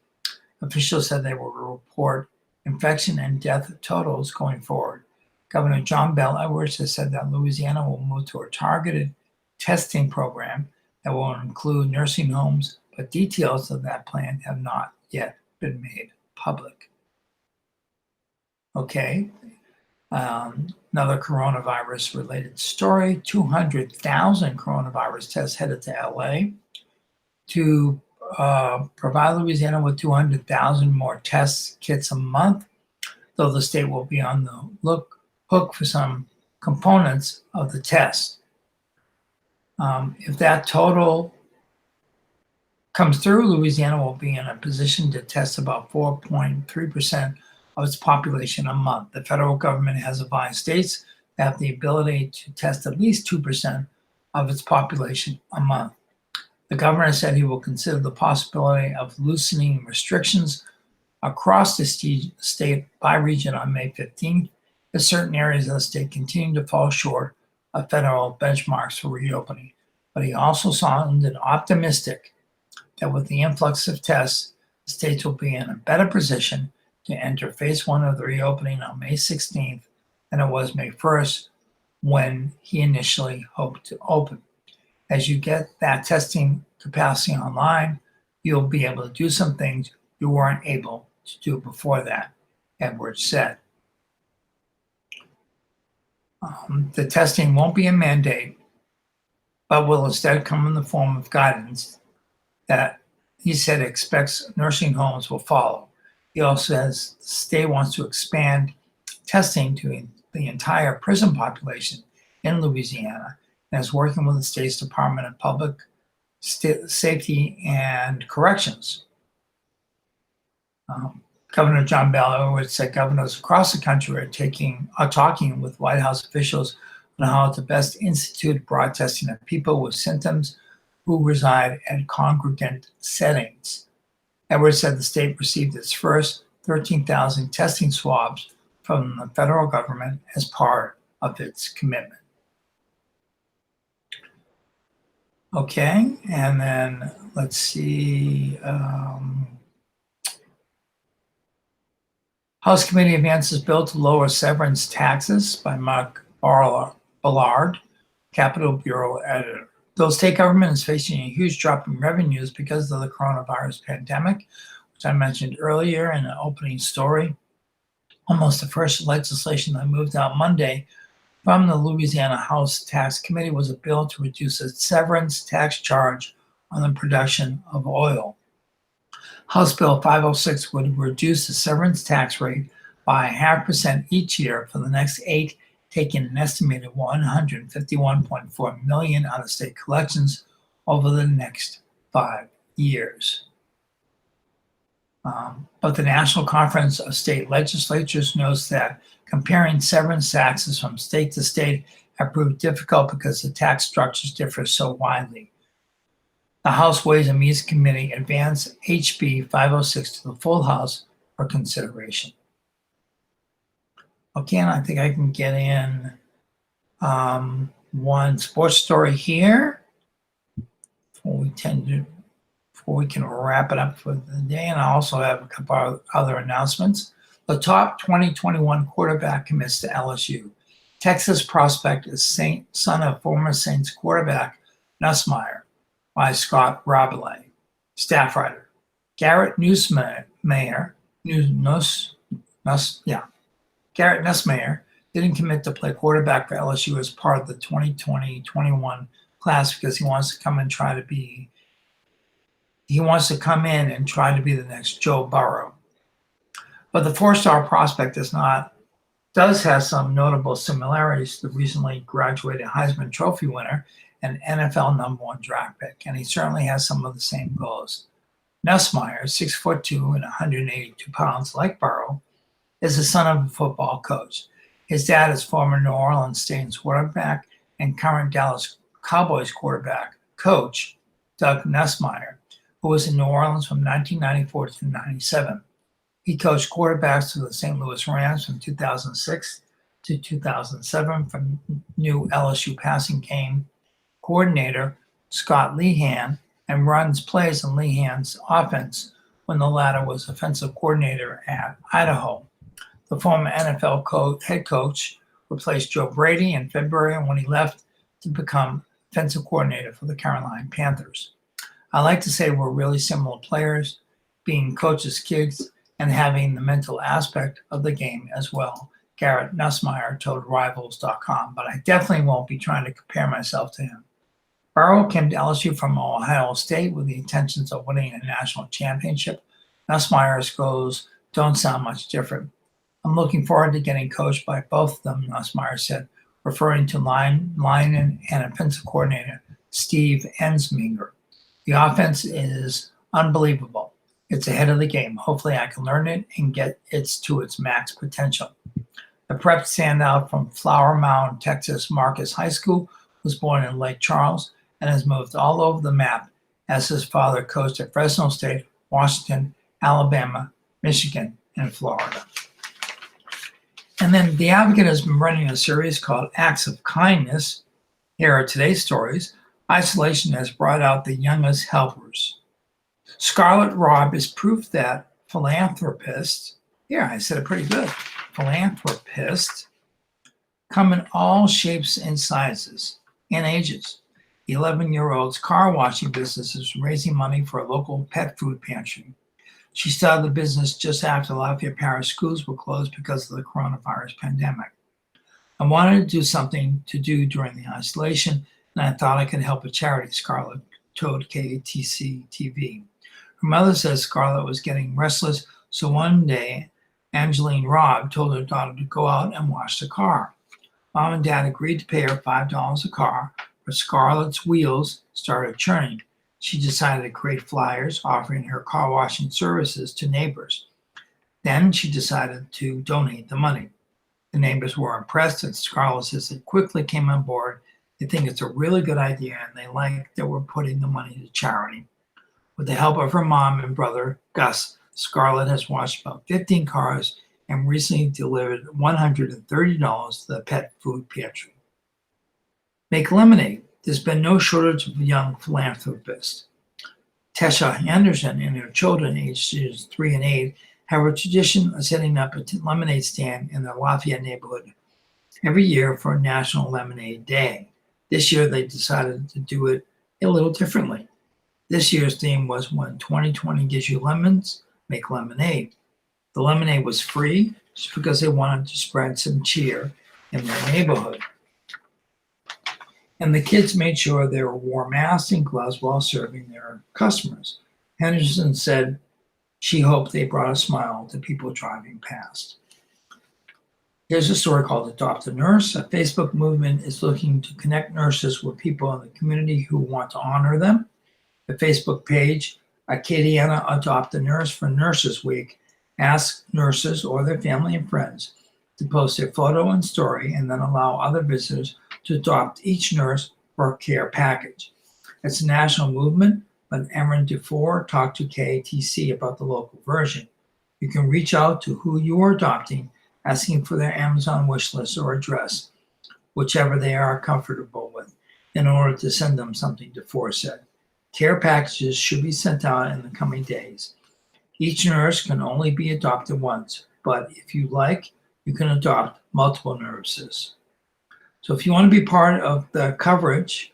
Officials said they will report infection and death totals going forward. Governor John Bel Edwards has said that Louisiana will move to a targeted testing program that will include nursing homes, but details of that plan have not yet been made public. Okay, another coronavirus-related story. 200,000 coronavirus tests headed to LA to provide Louisiana with 200,000 more test kits a month, though the state will be on the hook for some components of the test. If that total comes through, Louisiana will be in a position to test about 4.3% of its population a month. The federal government has advised states that have the ability to test at least 2% of its population a month. The governor said he will consider the possibility of loosening restrictions across the state by region on May 15th, as certain areas of the state continue to fall short of federal benchmarks for reopening. But he also sounded optimistic that with the influx of tests, the states will be in a better position to enter phase one of the reopening on May 16th than it was May 1st, when he initially hoped to open. As you get that testing capacity online, you'll be able to do some things you weren't able to do before that, Edwards said. The testing won't be a mandate, but will instead come in the form of guidance that he said expects nursing homes will follow. He also says the state wants to expand testing to the entire prison population in Louisiana and is working with the state's Department of Public Safety and Corrections. Governor John Bellowitz said governors across the country are talking with White House officials on how to best institute broad testing of people with symptoms who reside at congregant settings. Edwards said the state received its first 13,000 testing swabs from the federal government as part of its commitment. Okay, and then let's see. House Committee advances bill to lower severance taxes by Mark Ballard, Capitol Bureau editor. Though state government is facing a huge drop in revenues because of the coronavirus pandemic, which I mentioned earlier in the opening story, almost the first legislation that moved out Monday from the Louisiana House Tax Committee was a bill to reduce a severance tax charge on the production of oil. House Bill 506 would reduce the severance tax rate by 0.5% each year for the next 8, taking an estimated $151.4 million out of state collections over the next 5 years. But the National Conference of State Legislatures notes that comparing severance taxes from state to state have proved difficult because the tax structures differ so widely. The House Ways and Means Committee advanced HB 506 to the full House for consideration. Okay, and I think I can get in one sports story here before we can wrap it up for the day, and I also have a couple of other announcements. The top 2021 quarterback commits to LSU. Texas prospect is son of former Saints quarterback Nussmeier by Scott Rabelais. Staff writer Garrett Nussmeier didn't commit to play quarterback for LSU as part of the 2020-21 class because he wants to come in and try to be the next Joe Burrow. But the four-star prospect does have some notable similarities to the recently graduated Heisman Trophy winner and NFL #1 draft pick, and he certainly has some of the same goals. Nussmeier, 6'2" and 182 pounds, like Burrow, is the son of a football coach. His dad is former New Orleans Saints quarterback and current Dallas Cowboys quarterback coach Doug Nussmeier, who was in New Orleans from 1994 to 1997. He coached quarterbacks for the St. Louis Rams from 2006 to 2007 from new LSU passing game coordinator Scott Lehan, and runs plays in Lehan's offense when the latter was offensive coordinator at Idaho. The former NFL head coach replaced Joe Brady in February when he left to become offensive coordinator for the Carolina Panthers. I like to say we're really similar players, being coaches' kids and having the mental aspect of the game as well, Garrett Nussmeier told Rivals.com, but I definitely won't be trying to compare myself to him. Burrow came to LSU from Ohio State with the intentions of winning a national championship. Nussmeier's goals don't sound much different. I'm looking forward to getting coached by both of them, Nussmeier said, referring to lineman and offensive coordinator Steve Ensminger. The offense is unbelievable. It's ahead of the game. Hopefully I can learn it and get it to its max potential. The prep standout from Flower Mound, Texas, Marcus High School, was born in Lake Charles and has moved all over the map as his father coached at Fresno State, Washington, Alabama, Michigan, and Florida. And then The Advocate has been running a series called Acts of Kindness. Here are today's stories. Isolation has brought out the youngest helpers. Scarlett Robb is proof that philanthropists, I said it pretty good, philanthropists come in all shapes and sizes and ages. The 11-year-old's car washing business is raising money for a local pet food pantry. She started the business just after Lafayette Parish schools were closed because of the coronavirus pandemic. I wanted to do something to do during the isolation, and I thought I could help a charity, Scarlett told KATC TV. Her mother says Scarlett was getting restless, so one day, Angeline Robb told her daughter to go out and wash the car. Mom and Dad agreed to pay her $5 a car, but Scarlett's wheels started churning. She decided to create flyers offering her car washing services to neighbors. Then she decided to donate the money. The neighbors were impressed, and Scarlett says they quickly came on board. They think it's a really good idea, and they like that we're putting the money to charity. With the help of her mom and brother, Gus, Scarlett has washed about 15 cars and recently delivered $130 to the pet food pantry. Make lemonade. There's been no shortage of young philanthropists. Tesha Anderson and her children, aged 3 and 8, have a tradition of setting up a lemonade stand in their Lafayette neighborhood every year for National Lemonade Day. This year, they decided to do it a little differently. This year's theme was when 2020 gives you lemons, make lemonade. The lemonade was free just because they wanted to spread some cheer in their neighborhood. And the kids made sure they wore masks and gloves while serving their customers. Henderson said she hoped they brought a smile to people driving past. Here's a story called Adopt a Nurse. A Facebook movement is looking to connect nurses with people in the community who want to honor them. The Facebook page, Acadiana Adopt a Nurse for Nurses Week, asks nurses or their family and friends to post their photo and story and then allow other visitors to adopt each nurse for a care package. It's a national movement, but Erin Dufour talked to KATC about the local version. You can reach out to who you are adopting, asking for their Amazon wish list or address, whichever they are comfortable with, in order to send them something, Dufour said. Care packages should be sent out in the coming days. Each nurse can only be adopted once, but if you like, you can adopt multiple nurses. So if you want to be part of the coverage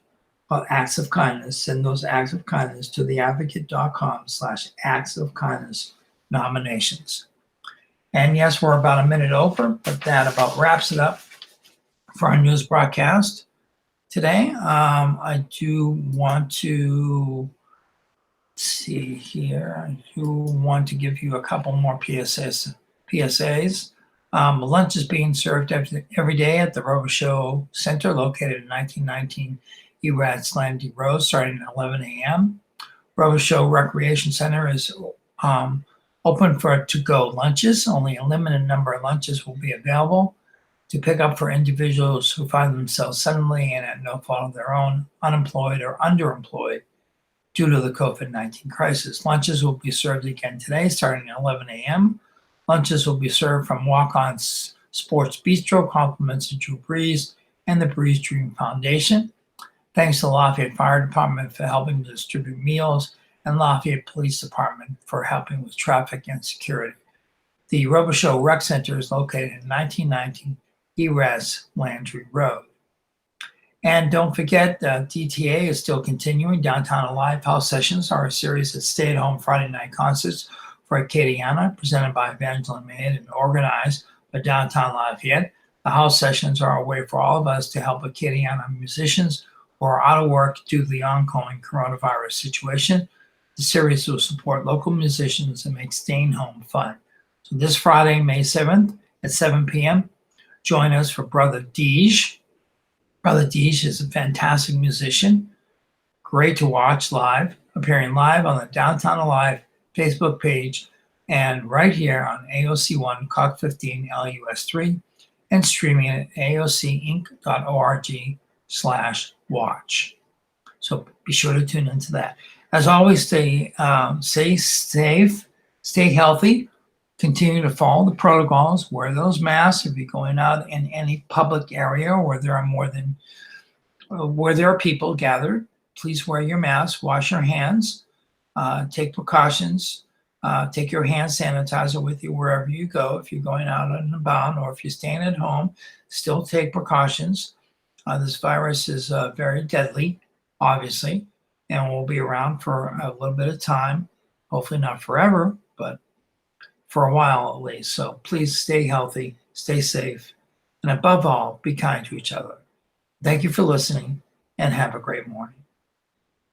of acts of kindness, send those acts of kindness to theadvocate.com/acts of kindness nominations. And yes, we're about a minute over, but that about wraps it up for our news broadcast today. I do want to see here. I do want to give you a couple more PSAs. Lunch is being served every day at the Robichaux Center, located at 1919 Eratz Landy Road, starting at 11 a.m. Robichaux Recreation Center is open for to-go lunches. Only a limited number of lunches will be available to pick up for individuals who find themselves suddenly and at no fault of their own, unemployed or underemployed due to the COVID-19 crisis. Lunches will be served again today, starting at 11 a.m. Lunches will be served from Walk-On Sports Bistro, compliments of Drew Breeze and the Breeze Dream Foundation. Thanks to the Lafayette Fire Department for helping to distribute meals and Lafayette Police Department for helping with traffic and security. The Robichaux Rec Center is located in 1919 Eratz Landry Road. And don't forget, DTA is still continuing. Downtown Alive House Sessions are a series of stay-at-home Friday night concerts for Acadiana, presented by Evangeline Maid and organized by Downtown Lafayette. The house sessions are a way for all of us to help Acadiana musicians who are out of work due to the ongoing coronavirus situation. The series will support local musicians and make staying home fun. So this Friday, May 7th at 7 p.m., join us for Brother Deej. Brother Deej is a fantastic musician, great to watch live, appearing live on the Downtown Alive Facebook page and right here on AOC1 Cox 15 LUS3 and streaming at aocinc.org/watch. So be sure to tune into that. As always, stay safe, stay healthy, continue to follow the protocols, wear those masks if you're going out in any public area where there are people gathered. Please wear your mask, wash your hands, take precautions, take your hand sanitizer with you wherever you go. If you're going out and about or if you're staying at home, still take precautions. This virus is very deadly, obviously, and will be around for a little bit of time, hopefully not forever, but for a while at least. So please stay healthy, stay safe, and above all, be kind to each other. Thank you for listening and have a great morning.